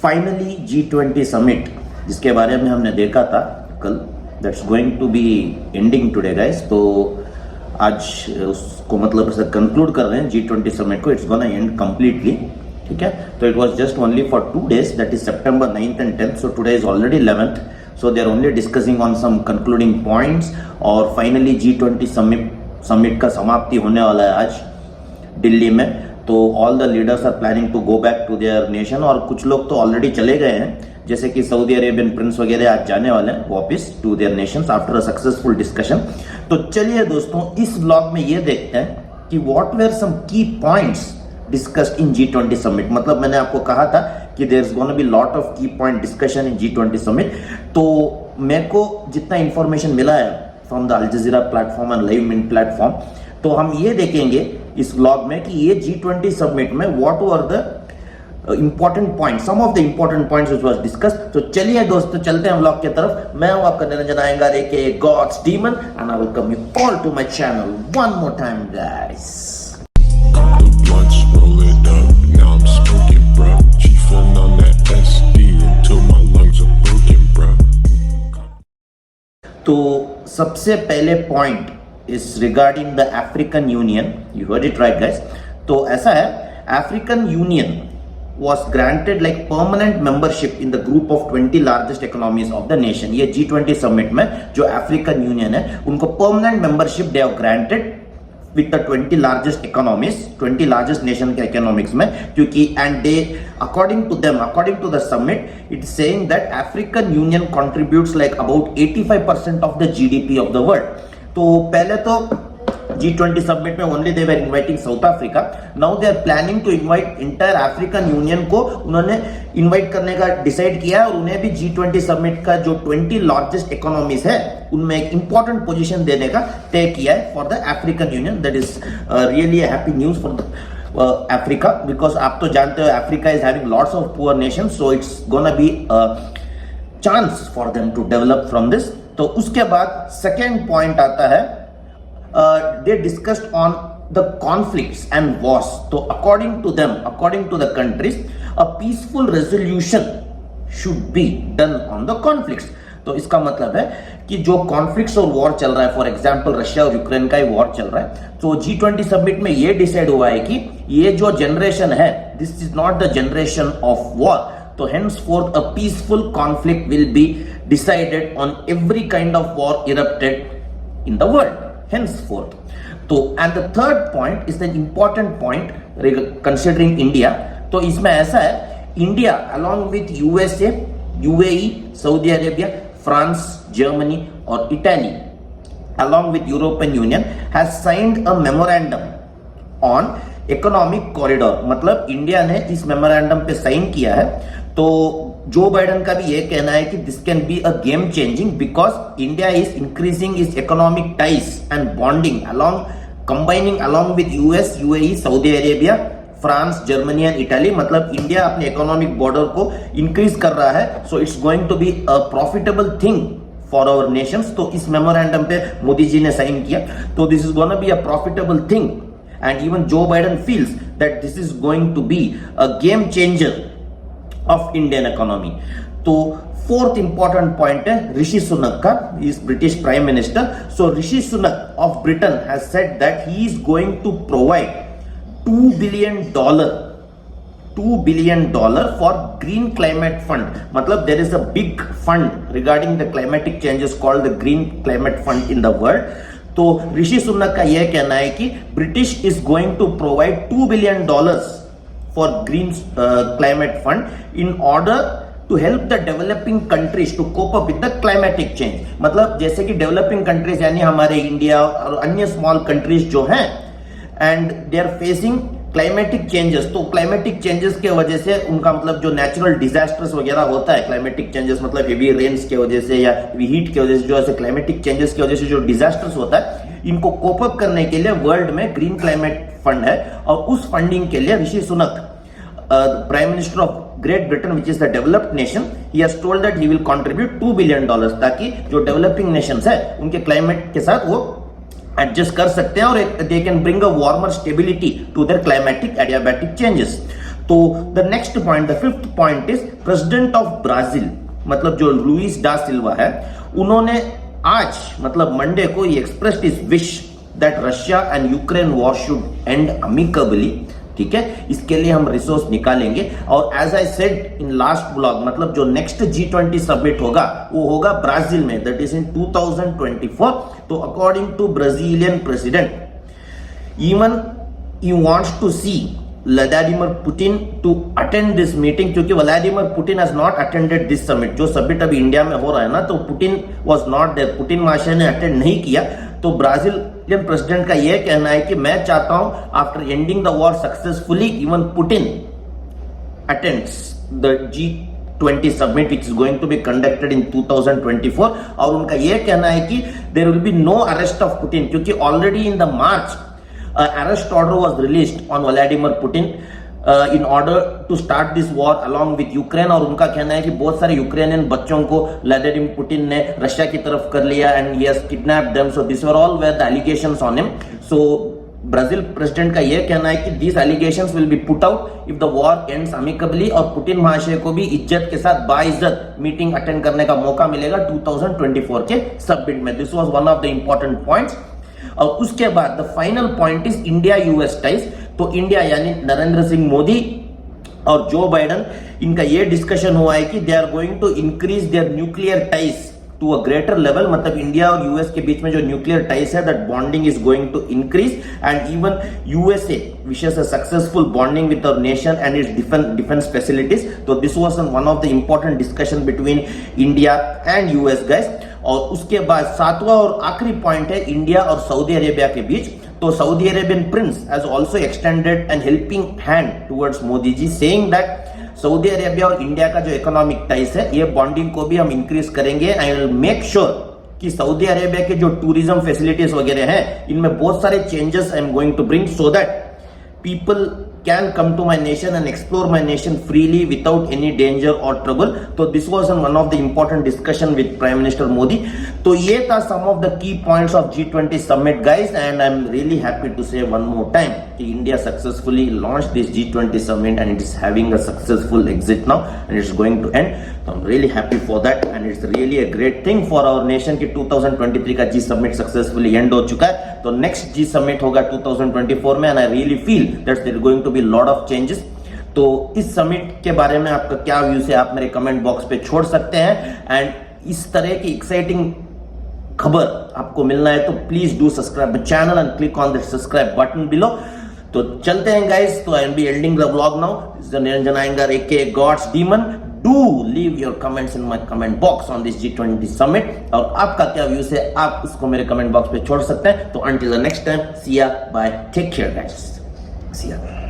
Finally G20 summit जिसके बारे में हमने देखा था कल, that's going to be ending today guys. तो आज उसको मतलब ऐसा कंक्लूड कर रहे हैं G20 समिट को, इट्स गोना एंड कंप्लीटली, ठीक है। तो it was just only for 2 days, that is September 9th and 10th, so today is already 11th, so they are only discussing on some concluding points. और finally G20 summit का समाप्ति होने वाला है आज दिल्ली में। तो all the leaders are planning to go back to their nation, और कुछ लोग तो ऑलरेडी चले गए हैं, जैसे कि सऊदी अरेबियन प्रिंस वगैरह आज जाने वाले हैं वापस to their nations after a successful discussion. तो चलिए दोस्तों, इस ब्लॉग में ये देखते हैं कि व्हाट वेर सम की points discussed in G20 summit. मतलब मैंने आपको कहा था कि there is gonna be lot of key point discussion in G20 summit. तो मेरे को जितना इंफॉर्मेशन मिला है from the Al Jazeera platform and Live Mint platform, तो हम ये देखेंगे इस ब्लॉग में कि ये G20 समिट में what were the important point, some of the important points which was discussed. तो चलिए दोस्तों, चलते हैं ब्लॉग की तरफ। मैं हूं आपका Niranjan Iyengar aka God's demon, and I welcome you all to my channel one more time guys. तो सबसे पहले point is regarding the African Union, you heard it right guys. तो ऐसा है, African Union was granted like permanent membership in the group of 20 largest economies of the nation। ये G20 summit में जो African union है उनको permanent membership they have granted with the 20 largest economies, 20 largest nation के economics में, क्योंकि and they according to them, according to the summit, it's saying that African Union contributes like about 85% of the GDP of the world। तो पहले तो G20 summit में only they were inviting South Africa, now they are planning to invite entire African Union को उन्होंने invite करने का decide किया, और उन्हें भी G20 समिट का जो 20 लार्जेस्ट इकोनॉमीज है उनमें एक इंपॉर्टेंट पोजीशन देने का तय किया है for the African Union. That is really happy news for the Africa, because आप तो जानते हो Africa is having lots of poor nation, so it's gonna be chance for them to develop from this. तो उसके बाद second point आता है, they discussed on the conflicts and wars। तो according to them, according to the countries, a peaceful resolution should be done on the conflicts। तो इसका मतलब है कि जो कॉन्फ्लिक्ट्स और वॉर चल रहा है, फॉर एग्जांपल रशिया और यूक्रेन का ही वॉर चल रहा है, तो G20 समिट में ये डिसाइड हुआ है कि ये जो जनरेशन है, this is not the generation of war. तो henceforth a peaceful conflict will be decided on every kind of war erupted in the world henceforth। तो and the third point is an important point considering India। तो इसमें ऐसा है, India along with USA, UAE, Saudi Arabia, France, Germany और Italy along with European Union has signed a memorandum on economic corridor। मतलब India ने इस memorandum पे sign किया है। तो जो बाइडन का भी ये कहना है कि this can be a game changing, because India is increasing is economic ties and bonding along combining along with US, UAE, Saudi Arabia, France, Germany and Italy. मतलब इंडिया अपने इकोनॉमिक बॉर्डर को increase कर रहा है, so it's going to be a profitable thing for our nations. तो इस memorandum पे मोदी जी ने साइन किया, तो this is gonna be a profitable thing, and even Joe Biden feels that this is going to be a game changer of Indian economy. तो fourth important point है ऋषि सुनक का, is British prime minister. So Rishi Sunak of Britain has said that he is going to provide $2 billion for green climate fund. मतलब there is a big fund regarding the climatic changes called the green climate fund in the world. तो ऋषि सुनक का यह कहना है कि British is going to provide $2 billion for green climate fund in order to help the developing countries to cope up with the climatic change। मतलब जैसे कि developing countries यानी हमारे इंडिया और अन्य स्मॉल कंट्रीज जो हैं, and they are facing climatic changes. तो क्लाइमेटिक चेंजेस के वजह से उनका मतलब जो नेचुरल डिजास्टर्स वगैरह होता है, क्लाइमेटिक चेंजेस मतलब हेवी रेन्स के वजह से या हेवी हीट के वजह से, जो ऐसे क्लाइमेटिक चेंजेस की वजह से जो डिजास्टर्स होता है, इनको कोप अप करने के लिए वर्ल्ड में ग्रीन क्लाइमेट फंड है। और उस फंडिंग के लिए Rishi Sunak, prime minister of Great Britain which is the developed nation, he has told that he will contribute $2 billion, ताकि जो डेवलपिंग नेशंस है उनके क्लाइमेट के साथ वो एडजस्ट कर सकते हैं और they can bring a warmer stability to their climatic adiabatic changes. तो the next point, the fifth point is president of Brazil, मतलब जो लुइस डा सिल्वा है, उन्होंने आज मतलब मंडे को ये expressed is wish that Russia and Ukraine war should end amicably. ठीक है, इसके लिए हम रिसोर्स निकालेंगे। और as I said in last blog, मतलब जो नेक्स्ट G20 समिट होगा वो होगा ब्राजील में, दैट इज इन 2024। तो according to Brazilian president, even he wants to see Vladimir Putin to attend this meeting, क्योंकि Vladimir Putin has not attended this summit. जो summit अभी इंडिया में हो रहा है ना, तो Putin was not there, Putin महाशय ने अटेंड नहीं किया। तो ब्राजीलियन प्रेसिडेंट का यह कहना है कि मैं चाहता हूं after ending the war successfully, even Putin attends the G20 summit which is going to be conducted in 2024। और उनका यह कहना है कि there will be no arrest of Putin, क्योंकि already in the March arrest order was released on Vladimir Putin in order to start this war along with Ukraine। और उनका कहना है कि बहुत सारे यूक्रेनियन बच्चों को व्लादिमीर पुतिन ने रशिया की तरफ कर लिया and he has kidnapped them, so these were all were the allegations on him। so Brazil president का यह कहना है कि these allegations will be put out if the war ends amicably। और पुतिन महाशय को भी इज्जत के साथ बाइज्जत मीटिंग अटेंड करने का मौका मिलेगा 2024 के समिट में। This was one of the important points. और उसके बाद the final point is India US ties. तो इंडिया यानी नरेंद्र सिंह मोदी और जो बाइडन, इनका ये डिस्कशन हुआ है कि they are going to increase their nuclear ties to a greater level. मतलब इंडिया और यूएस के बीच में जो न्यूक्लियर टाइज है, that bonding is going to increase and even USA wishes successful bonding with our nation and its defence facilities. तो this was one of the important discussion between India and US guys. और उसके बाद सातवां और आखिरी point है India और Saudi Arabia के बीच। तो Saudi Arabian prince has also extended an helping hand towards Modi ji, saying that Saudi Arabia और इंडिया का जो इकोनॉमिक टाइज है, ये बॉन्डिंग को भी हम इंक्रीज करेंगे। आई विल मेक श्योर कि सऊदी अरेबिया के जो टूरिज्म फैसिलिटीज वगैरह हैं, इनमें बहुत सारे changes I am going to bring so that people can come to my nation and explore my nation freely without any danger or trouble। तो this was one of the important discussion with Prime Minister Modi। तो ये था some of the key points of G20 summit guys, and I'm really happy to say one more time कि India successfully launched this G20 summit and it is having a successful exit now and it's going to end। So I'm really happy for that and it's really a great thing for our nation कि 2023 का G summit successfully end हो चुका है। तो next G summit होगा 2024 में and I really feel that there is going to be lot of changes। तो इस समिट के बारे में आपका क्या व्यूज है, आप मेरे कमेंट बॉक्स पे छोड़ सकते हैं। एंड इस तरह की एक्साइटिंग खबर आपको मिलना है तो please do subscribe the channel and click on the subscribe button below. तो चलते हैं गाइस, तो I am be ending the vlog now. This is Niranjan Iyengar AKA God's demon. Do leave your comments in my comment box on this G20 summit. और आपका क्या views है, आप उसको मेरे कमेंट बॉक्स पे छोड़ सकते हैं। तो अंटिल द नेक्स्ट टाइम, सी या, बाय, टेक केयर गाइस, सी या।